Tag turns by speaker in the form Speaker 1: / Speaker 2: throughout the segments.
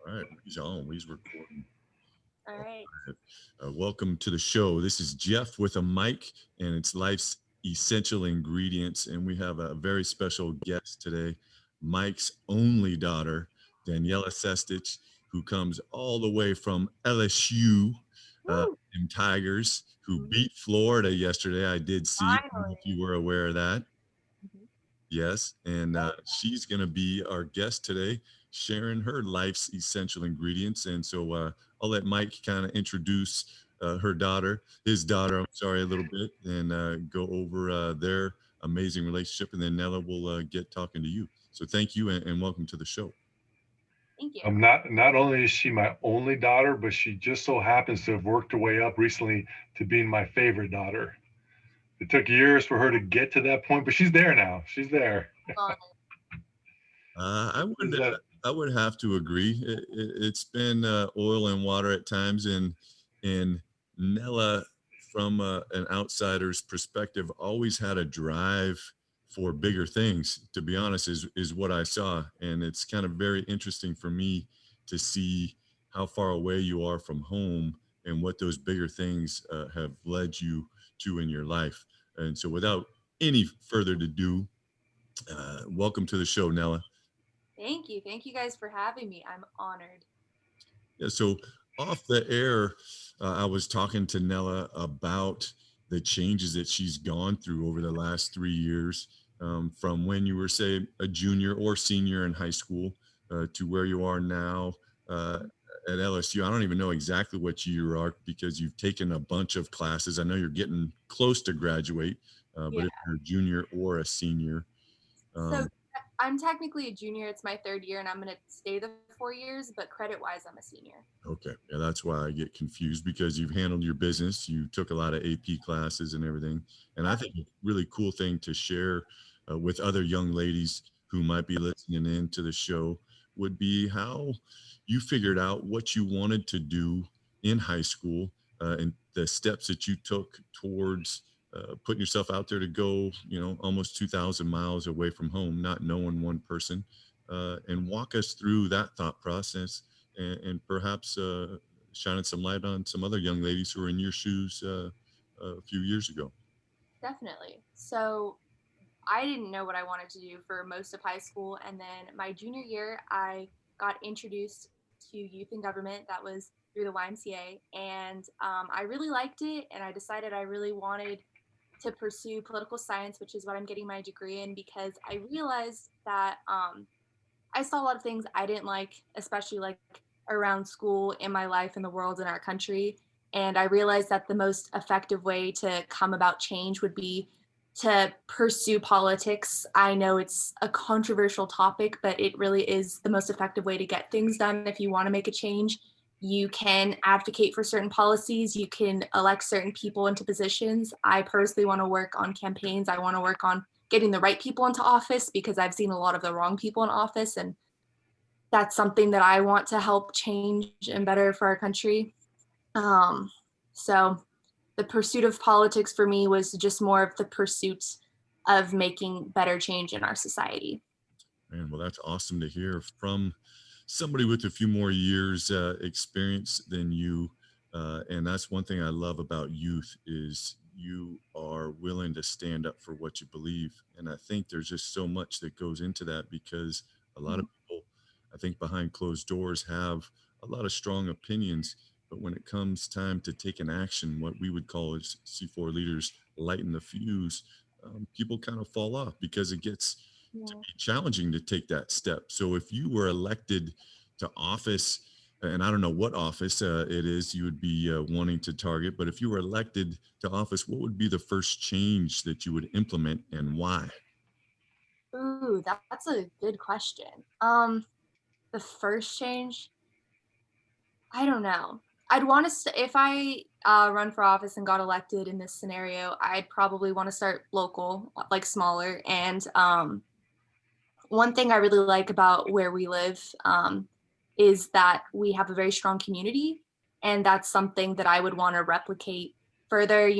Speaker 1: All right, he's on. He's recording.
Speaker 2: All
Speaker 1: All
Speaker 2: right.
Speaker 1: right. Welcome to the show. This is Jeff with a mic, and it's Life's Essential Ingredients. And we have a very special guest today, Mike's only daughter, Daniela Sestich, who comes all the way from LSU
Speaker 2: Woo!
Speaker 1: and Tigers, who
Speaker 2: Mhm.
Speaker 1: beat Florida yesterday. I did see. I don't know if
Speaker 2: Finally.
Speaker 1: you were aware of that.
Speaker 2: Mhm.
Speaker 1: Yes, and she's going to be our guest today, sharing her life's essential ingredients. And so I'll let Mike kind of introduce his daughter, I'm sorry, a little bit, and go over their amazing relationship. And then Nella will get talking to you. So thank you and welcome to the show.
Speaker 2: Thank you.
Speaker 3: Not only is she my only daughter, but she just so happens to have worked her way up recently to being my favorite daughter. It took years for her to get to that point, but she's there now. She's there.
Speaker 2: On
Speaker 1: Uh, I
Speaker 3: Is
Speaker 1: would uh,
Speaker 3: that
Speaker 1: I would have to agree. It's been oil and water at times, and Nella, from an outsider's perspective, always had a drive for bigger things. To be honest, is what I saw, and it's kind of very interesting for me to see how far away you are from home and what those bigger things have led you to in your life. And so, without any further ado, welcome to the show, Nella.
Speaker 2: Thank you. Thank you guys for having me. I'm honored.
Speaker 1: Yeah, so off the air, I was talking to Nella about the changes that she's gone through over the last 3 years, from when you were, say, a junior or senior in high school to where you are now uh, at LSU. I don't even know exactly what year you are because you've taken a bunch of classes. I know you're getting close to graduate,
Speaker 2: Yeah.
Speaker 1: but if you're a junior or a senior,
Speaker 2: So
Speaker 1: um,
Speaker 2: I'm technically a junior. It's my third year, and I'm going to stay the 4 years, but credit-wise, I'm a senior.
Speaker 1: okay, yeah, that's why I get confused because you've handled your business. You took a lot of AP classes and everything, and I
Speaker 2: Yep.
Speaker 1: think a really cool thing to share with other young ladies who might be listening in to the show would be how you figured out what you wanted to do in high school and the steps that you took towards putting yourself out there to go, almost 2,000 miles away from home, not knowing one person, and walk us through that thought process and perhaps shining some light on some other young ladies who are in your shoes a few years ago.
Speaker 2: Definitely. So I didn't know what I wanted to do for most of high school. And then my junior year, I got introduced to youth in government. That was through the YMCA. And I really liked it. And I decided I really wanted to pursue political science, which is what I'm getting my degree in, because I realized that I saw a lot of things I didn't like, especially like around school, in my life, in the world, in our country. And I realized that the most effective way to come about change would be to pursue politics. I know it's a controversial topic, but it really is the most effective way to get things done. If you want to make a change, you can advocate for certain policies, you can elect certain people into positions. I personally want to work on campaigns. I want to work on getting the right people into office because I've seen a lot of the wrong people in office, and that's something that I want to help change and better for our country. Um, so the pursuit of politics for me was just more of the pursuit of making better change in our society.
Speaker 1: Man, well, that's awesome to hear from somebody with a few more years experience than you. And that's one thing I love about youth is you are willing to stand up for what you believe. And I think there's just so much that goes into that because a lot of people, I think, behind closed doors have a lot of strong opinions. But when it comes time to take an action, what we would call as C4 leaders lighten the fuse, people kind of fall off because it gets to
Speaker 2: Yeah.
Speaker 1: be challenging to take that step. So if you were elected to office, and I don't know what office it is you would be wanting to target, but if you were elected to office, what would be the first change that you would implement and why?
Speaker 2: Ooh, that's a good question. The first change, I don't know. I'd want to if I run for office and got elected in this scenario, I'd probably want to start local, like smaller. And one thing I really like about where we live is that we have a very strong community, and that's something that I would want to replicate further.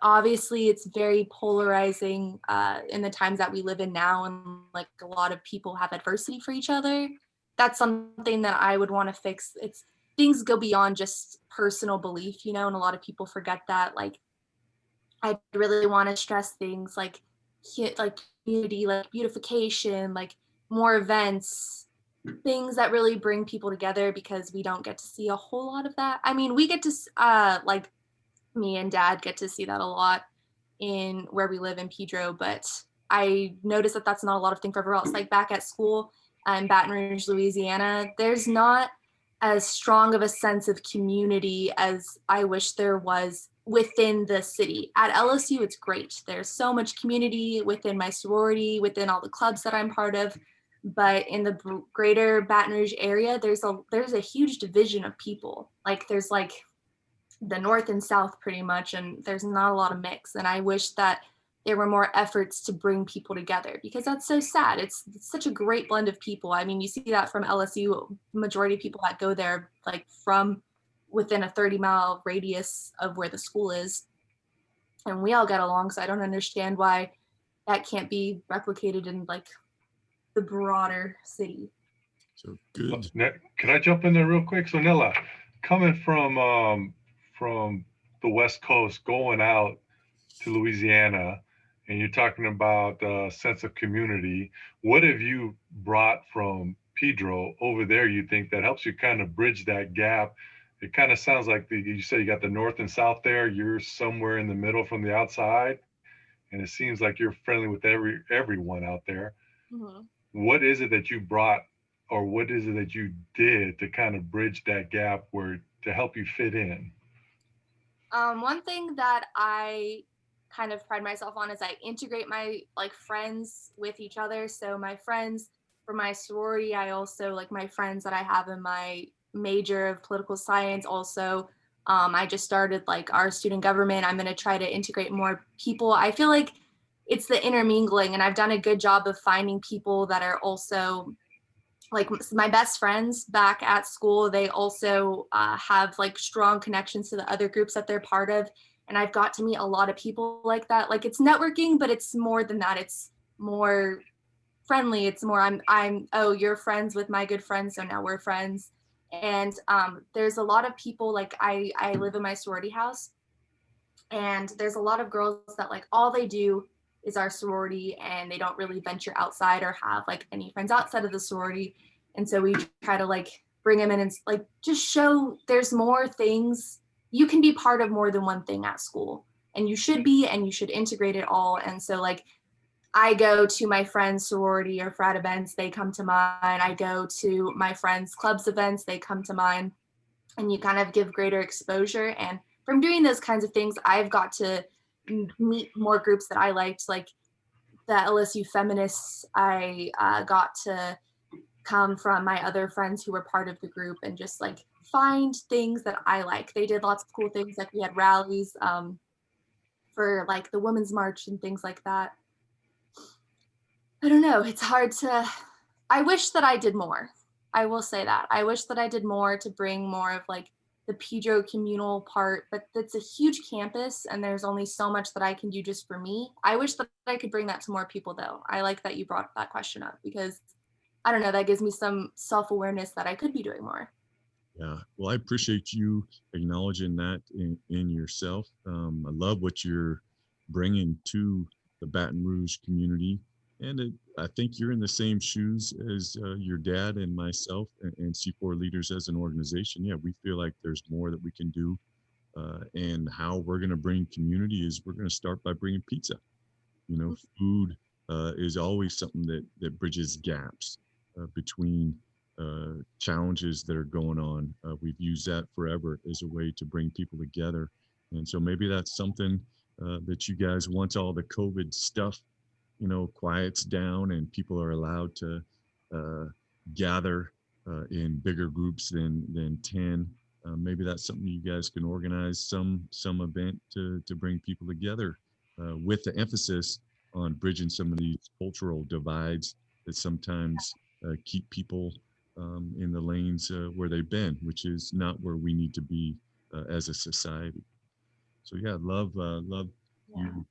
Speaker 2: Obviously, it's very polarizing in the times that we live in now, and like a lot of people have adversity for each other. that's something that I would want to fix. It's things go beyond just personal belief, and a lot of people forget that. Like, I really want to stress things like like community, like beautification, like more events, things that really bring people together because we don't get to see a whole lot of that. I mean, we get to like me and dad get to see that a lot in where we live in Pedro, but I noticed that that's not a lot of thing for everywhere else. Like back at school in Baton Rouge, Louisiana, there's not as strong of a sense of community as I wish there was within the city. At LSU, it's great. There's so much community within my sorority, within all the clubs that I'm part of. But in the greater Baton Rouge area, there's a huge division of people. Like there's like the north and south pretty much, and there's not a lot of mix, and I wish that there were more efforts to bring people together because that's so sad. It's such a great blend of people. I mean, you see that from LSU. Majority of people that go there like from within a 30-mile radius of where the school is, and we all get along, so I don't understand why that can't be replicated in like the broader city.
Speaker 1: So good.
Speaker 3: Can I jump in there real quick? So Nella, coming from the West Coast, going out to Louisiana, and you're talking about a sense of community. What have you brought from Pedro over there? You think that helps you kind of bridge that gap? It kind of sounds like you say you got the north and south there. You're somewhere in the middle from the outside, and it seems like you're friendly with everyone out there.
Speaker 2: Mm-hmm.
Speaker 3: What is it that you brought, or what is it that you did to kind of bridge that gap where to help you fit in?
Speaker 2: One thing that I kind of pride myself on is I integrate my like friends with each other. So my friends for my sorority, I also like my friends that I have in my major of political science. Also, I just started like our student government. I'm going to try to integrate more people. I feel like it's the intermingling, and I've done a good job of finding people that are also like my best friends back at school. They also have like strong connections to the other groups that they're part of, and I've got to meet a lot of people like that. Like it's networking, but it's more than that. It's more friendly. It's more I'm oh, you're friends with my good friends, so now we're friends. And there's a lot of people, like I live in my sorority house, and there's a lot of girls that like all they do is our sorority, and they don't really venture outside or have like any friends outside of the sorority. And so we try to like bring them in and like just show there's more things. You can be part of more than one thing at school, and you should be, and you should integrate it all. And so like I go to my friends' sorority or frat events, they come to mine. I go to my friends' clubs events, they come to mine, and you kind of give greater exposure. And from doing those kinds of things, I've got to meet more groups that I liked, like the LSU feminists. I got to come from my other friends who were part of the group and just like find things that I like. They did lots of cool things, like we had rallies for like the Women's March and things like that. I don't know. It's hard to. I wish that I did more. I will say that. I wish that I did more to bring more of like the Pedro communal part, but it's a huge campus and there's only so much that I can do just for me. I wish that I could bring that to more people though. I like that you brought that question up because I don't know, that gives me some self-awareness that I could be doing more.
Speaker 1: Yeah. Well, I appreciate you acknowledging that in yourself. I love what you're bringing to the Baton Rouge community. And I think you're in the same shoes as your dad and myself and C4 leaders as an organization. Yeah, we feel like there's more that we can do. And how we're going to bring community is we're going to start by bringing pizza. Food is always something that bridges gaps between challenges that are going on. We've used that forever as a way to bring people together. And so maybe that's something that you guys, once all the COVID stuff, quiets down and people are allowed to uh, gather in bigger groups than 10. Maybe that's something you guys can organize some event to bring people together with the emphasis on bridging some of these cultural divides that sometimes keep people in the lanes where they've been, which is not where we need to be as a society. So yeah, love
Speaker 2: Yeah.
Speaker 1: you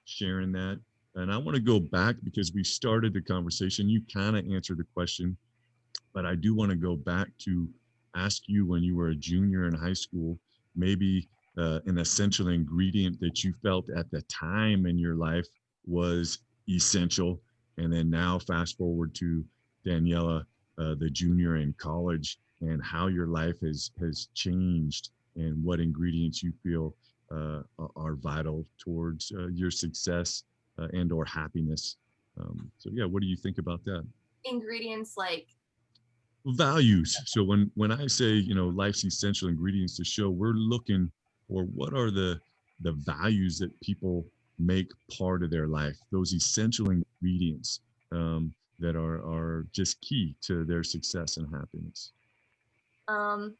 Speaker 1: sharing that. And I want to go back because we started the conversation. You kind of answered the question But I do want to go back to ask you, when you were a junior in high school, maybe an essential ingredient that you felt at the time in your life was essential. And then now, fast forward to Daniela, the junior in college, and how your life has changed, and what ingredients you feel are vital towards your success and or happiness. So yeah, what do you think about that?
Speaker 2: Ingredients like,
Speaker 1: Values. So when I say, life's essential ingredients to show, we're looking for what are the values that people make part of their life, those essential ingredients that are just key to their success and happiness.
Speaker 2: um,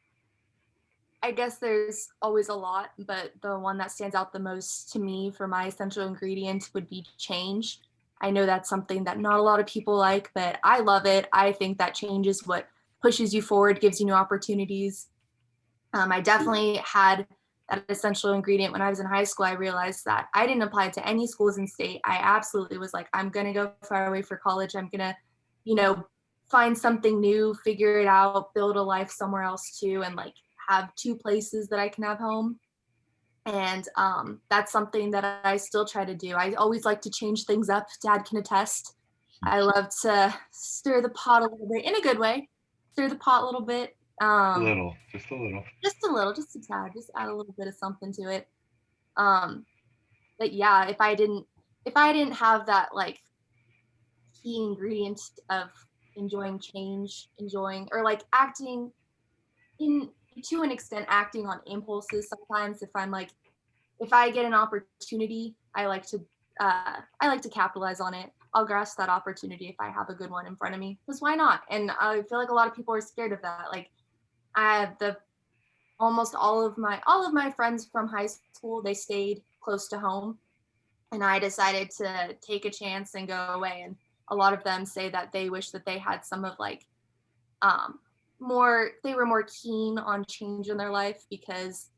Speaker 2: I guess there's always a lot, but the one that stands out the most to me for my essential ingredient would be change. I know that's something that not a lot of people like, but I love it. I think that change is what pushes you forward, gives you new opportunities. I definitely had that essential ingredient when I was in high school. I realized that I didn't apply to any schools in state. I absolutely was like, I'm going to go far away for college. I'm going to, you know, find something new, figure it out, build a life somewhere else too, and like have two places that I can have home. And that's something that I still try to do. I always like to change things up. Dad can attest. I love to stir the pot a little bit in a good way, stir the pot a little bit.
Speaker 3: A little, just a little.
Speaker 2: Just a little, just a tad, just add a little bit of something to it. Um, but yeah, if I didn't have that like key ingredient of enjoying change, enjoying or like acting in to an extent, acting on impulses sometimes. If I get an opportunity, I like to capitalize on it. I'll grasp that opportunity if I have a good one in front of me. Because why not? And I feel like a lot of people are scared of that. Like I have the almost all of my friends from high school, they stayed close to home, and I decided to take a chance and go away. And a lot of them say that they wish that they had some of like um more they were more keen on change in their life, because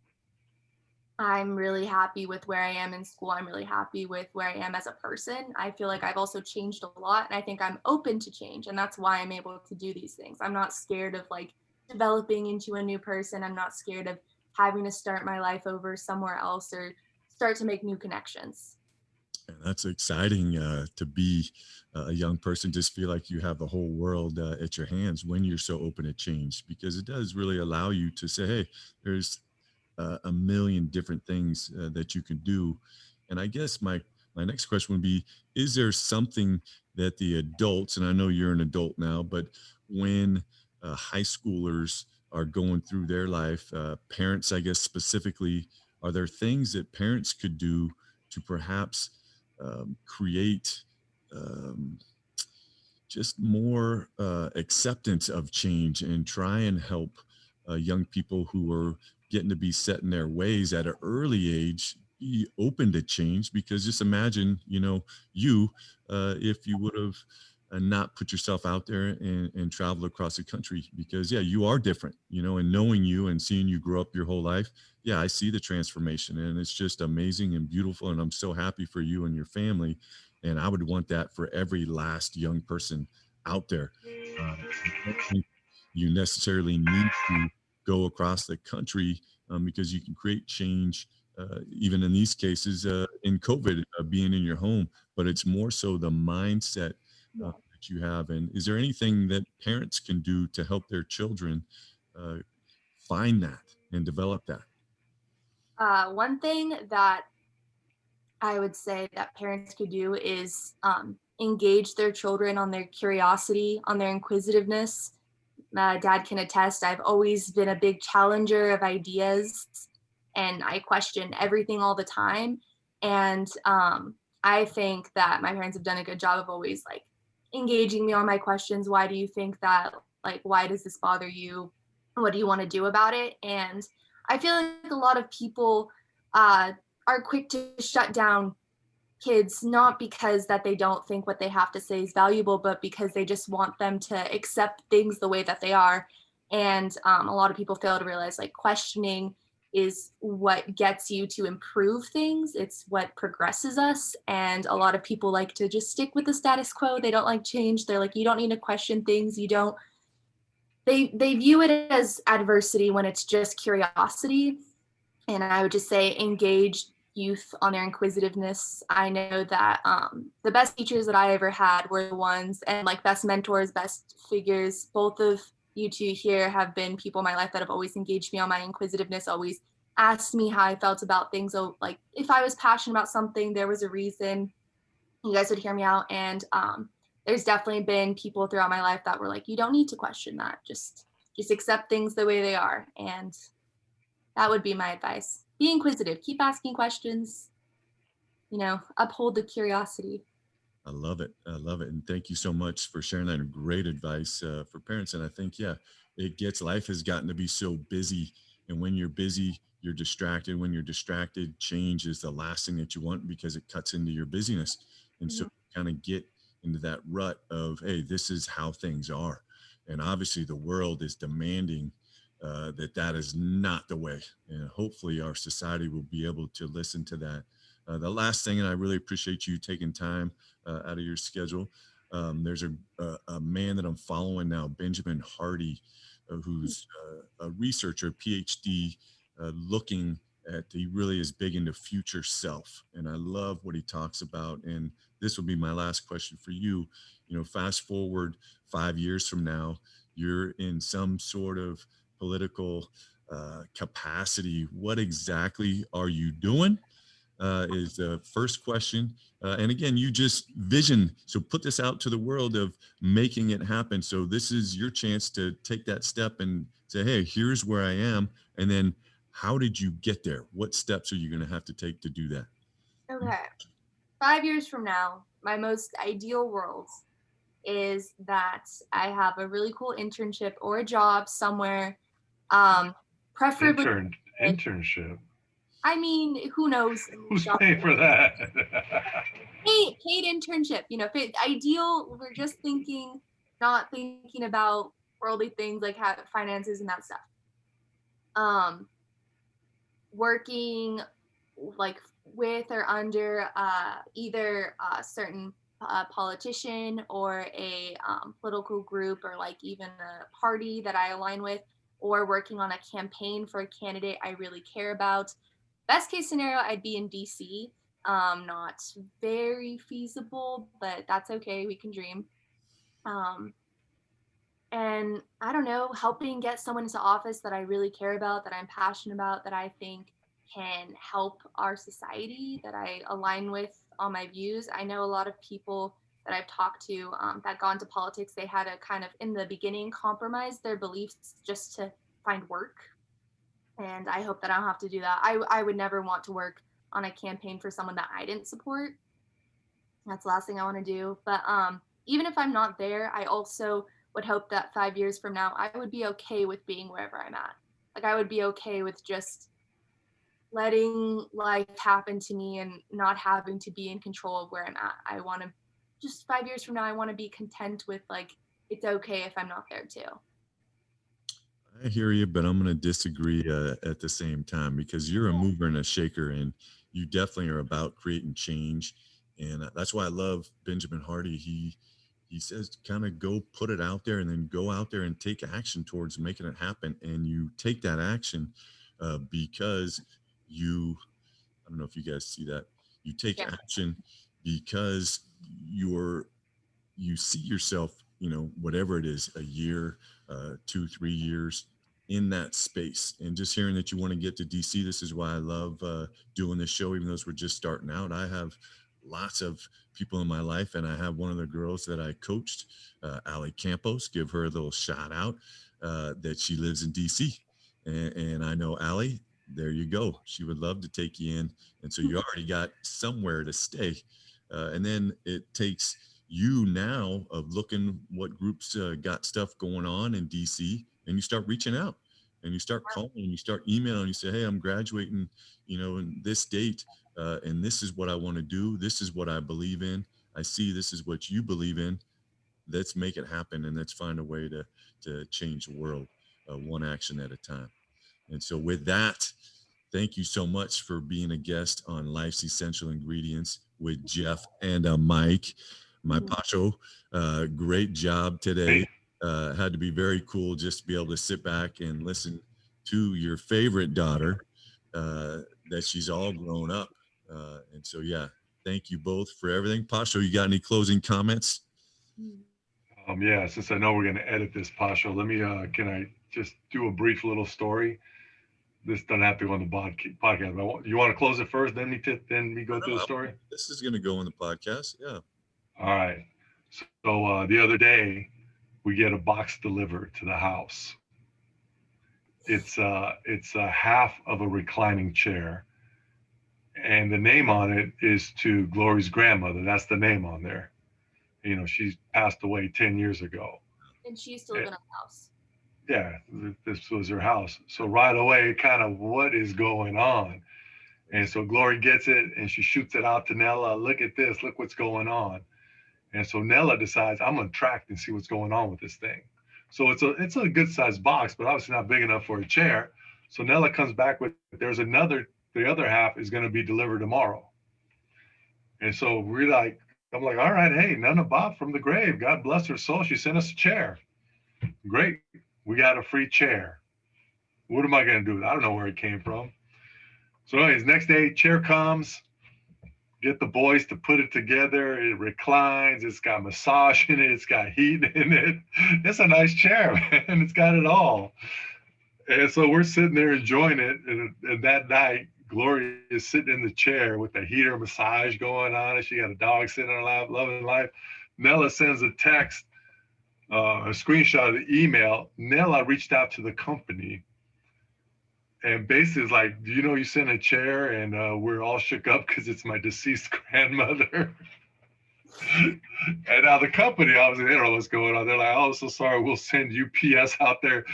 Speaker 2: I'm really happy with where I am in school. I'm really happy with where I am as a person. I feel like I've also changed a lot, and I think I'm open to change, and that's why I'm able to do these things. I'm not scared of like developing into a new person. I'm not scared of having to start my life over somewhere else or start to make new connections.
Speaker 1: And that's exciting to be a young person. Just feel like you have the whole world at your hands when you're so open to change, because it does really allow you to say, hey, there's a million different things that you can do. And I guess my next question would be: is there something that the adults, and I know you're an adult now, but when high schoolers are going through their life, parents, I guess specifically, are there things that parents could do to perhaps create um, just more acceptance of change, and try and help young people who are getting to be set in their ways at an early age be open to change? Because just imagine, you if you would have not put yourself out there and traveled across the country, because yeah, you are different, and knowing you and seeing you grow up your whole life, yeah, I see the transformation, and it's just amazing and beautiful, and I'm so happy for you and your family. And I would want that for every last young person out there. I don't think you necessarily need to go across the country, because you can create change, even in these cases, in COVID, being in your home. But it's more so the mindset
Speaker 2: Yeah.
Speaker 1: that you have. And is there anything that parents can do to help their children uh, find that and develop that?
Speaker 2: One thing that I would say that parents could do is engage their children on their curiosity, on their inquisitiveness. Dad can attest, I've always been a big challenger of ideas, and I question everything all the time. And I think that my parents have done a good job of always like engaging me on my questions. Why do you think that? Like, why does this bother you? What do you want to do about it? And I feel like a lot of people uh, are quick to shut down kids, not because that they don't think what they have to say is valuable, but because they just want them to accept things the way that they are. And a lot of people fail to realize like questioning is what gets you to improve things. It's what progresses us. And a lot of people like to just stick with the status quo. They don't like change. They're like, you don't need to question things. You don't they view it as adversity when it's just curiosity. And I would just say engage youth on their inquisitiveness. I know that the best teachers that I ever had were the ones, and like best mentors, best figures. Both of you two here have been people in my life that have always engaged me on my inquisitiveness, always asked me how I felt about things. So like if I was passionate about something, there was a reason. You guys would hear me out. And there's definitely been people throughout my life that were like, you don't need to question that. Just accept things the way they are. And that would be my advice. Be inquisitive, keep asking questions, uphold the curiosity.
Speaker 1: I love it. I love it. And thank you so much for sharing that great advice for parents. And I think, yeah, life has gotten to be so busy. And when you're busy, you're distracted. When you're distracted, change is the last thing that you want because it cuts into your busyness. And so
Speaker 2: Mhm.
Speaker 1: kind of get into that rut of, hey, this is how things are. And obviously, the world is demanding that is not the way. And hopefully, our society will be able to listen to that. The last thing, and I really appreciate you taking time out of your schedule. There's a man that I'm following now, Benjamin Hardy, who's a researcher, PhD, looking at, he really is big into future self. And I love what he talks about. And this will be my last question for you. Fast forward 5 years from now, you're in some sort of political capacity. What exactly are you doing? Is the first question. And again, you just vision. So put this out to the world of making it happen. So this is your chance to take that step and say, hey, here's where I am. And then how did you get there? What steps are you going to have to take to do that?
Speaker 2: Okay. 5 years from now, my most ideal world is that I have a really cool internship or a job somewhere, preferably.
Speaker 3: Internship.
Speaker 2: I mean, who knows?
Speaker 3: Who's paying for that?
Speaker 2: Paid internship, ideal. We're just thinking, not thinking about worldly things like finances and that stuff. Um, Working like with or under either a certain politician or a political group or like even a party that I align with, or working on a campaign for a candidate I really care about. Best case scenario, I'd be in DC. Not very feasible, but that's okay. We can dream. Um, and I don't know, helping get someone into office that I really care about, that I'm passionate about, that I think can help our society, that I align with on my views. I know a lot of people that I've talked to that got into politics, they had to kind of in the beginning compromise their beliefs just to find work. And I hope that I don't have to do that. I would never want to work on a campaign for someone that I didn't support. That's the last thing I want to do. But even if I'm not there, I also would hope that 5 years from now, I would be okay with being wherever I'm at. Like I would be okay with just letting life happen to me and not having to be in control of where I'm at. I want to just 5 years from now, I want to be content with like, it's okay if I'm not there too.
Speaker 1: I hear you, but I'm going to disagree at the same time because you're a mover and a shaker, and you definitely are about creating change. And that's why I love Benjamin Hardy. He says kind of go put it out there, and then go out there and take action towards making it happen. And you take that action because you, I don't know if you guys see that. You take
Speaker 2: Yeah.
Speaker 1: action because you're you see yourself, whatever it is, a year, 2, 3 years in that space. And just hearing that you want to get to DC, this is why I love doing this show, even though we're just starting out. I have lots of people in my life, and I have one of the girls that I coached, Ali Campos, give her a little shout out that she lives in DC. And I know Ali, there you go. She would love to take you in. And so you already got somewhere to stay. And then it takes you now of looking what groups got stuff going on in DC, and you start reaching out and you start calling and you start emailing. You say, hey, I'm graduating, in this date, and this is what I want to do. This is what I believe in. I see this is what you believe in. Let's make it happen, and let's find a way to change the world, one action at a time. And so with that, thank you so much for being a guest on Life's Essential Ingredients with Jeff and Mike. My Pacho, great job today.
Speaker 3: Hey,
Speaker 1: had to be very cool just to be able to sit back and listen to your favorite daughter, that she's all grown up. And so, yeah, thank you both for everything. Pasho, you got any closing comments?
Speaker 3: Yeah, since I know we're going to edit this, Pasha, let me, can I just do a brief little story? This doesn't have to go on the podcast. You want to close it first, then me go through the story?
Speaker 1: This is going to go on the podcast. Yeah.
Speaker 3: All right. So the other day, we get a box delivered to the house. It's a half of a reclining chair, and the name on it is to Glory's grandmother. That's the name on there. You know, she passed away 10 years ago.
Speaker 2: And she used to live in our house.
Speaker 3: Yeah, this was her house. So right away, kind of what is going on? And so Glory gets it and she shoots it out to Nella. Look at this. Look what's going on. And so Nella decides, I'm going to track and see what's going on with this thing. So it's a good sized box, but obviously not big enough for a chair. So Nella comes back with, the other half is going to be delivered tomorrow. And so I'm like, all right, hey, Nana Bob from the grave, God bless her soul. She sent us a chair. Great. We got a free chair. What am I going to do? I don't know where it came from. So anyways, next day, chair comes. Get the boys to put it together. It reclines. It's got massage in it. It's got heat in it. It's a nice chair, man. It's got it all. And so we're sitting there enjoying it. And that night, Gloria is sitting in the chair with the heater massage going on. She got a dog sitting on her lap, loving life. Nella sends a text, a screenshot of the email. Nella reached out to the company and basically is like, do you know you sent a chair? And we're all shook up because it's my deceased grandmother. And now the company, obviously, they don't know what's going on. They're like, oh, so sorry, we'll send UPS out there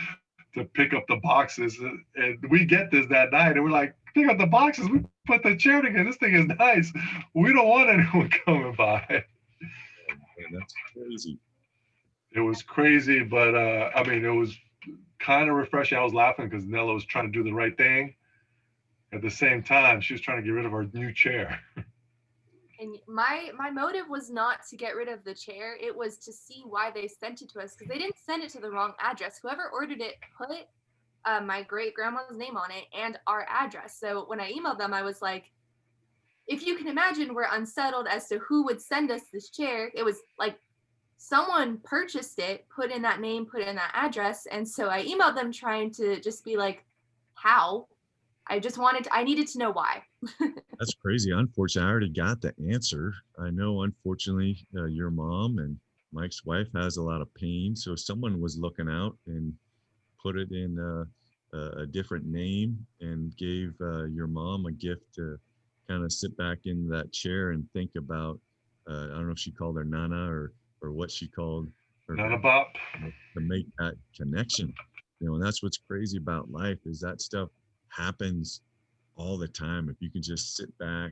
Speaker 3: to pick up the boxes. And we get this that night, and we're like, pick up the boxes. We put the chair together. This thing is nice. We don't want anyone coming by.
Speaker 1: Man, that's crazy.
Speaker 3: It was crazy, but I mean, it was kind of refreshing. I was laughing because Nella was trying to do the right thing. At the same time, she was trying to get rid of our new chair.
Speaker 2: And my motive was not to get rid of the chair. It was to see why they sent it to us, because they didn't send it to the wrong address. Whoever ordered it put my great grandma's name on it and our address. So when I emailed them, I was like, if you can imagine, we're unsettled as to who would send us this chair. It was like someone purchased it, put in that name, put in that address. And so I emailed them trying to just be like, how? I needed to know why.
Speaker 1: That's crazy. Unfortunately, I already got the answer. I know, unfortunately, your mom and Mike's wife has a lot of pain. So someone was looking out and put it in a different name and gave your mom a gift to kind of sit back in that chair and think about, I don't know if she called her Nana or what she called her.
Speaker 3: Nana Bop.
Speaker 1: To make that connection. And that's what's crazy about life is that stuff happens all the time. If you can just sit back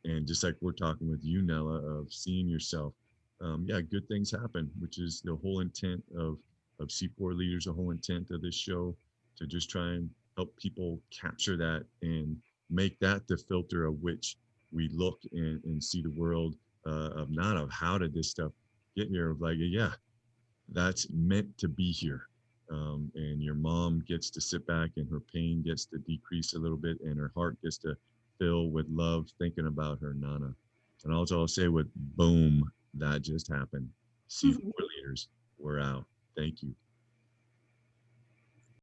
Speaker 1: and just like we're talking with you, Nella, of seeing yourself, good things happen, which is the whole intent of C4 Leaders, the whole intent of this show, to just try and help people capture that and make that the filter of which we look and see the world of not of how did this stuff get here, of like, yeah, that's meant to be here. And your mom gets to sit back and her pain gets to decrease a little bit and her heart gets to fill with love thinking about her Nana. And also I'll say with boom, that just happened. C4 Leaders, we're out. Thank you.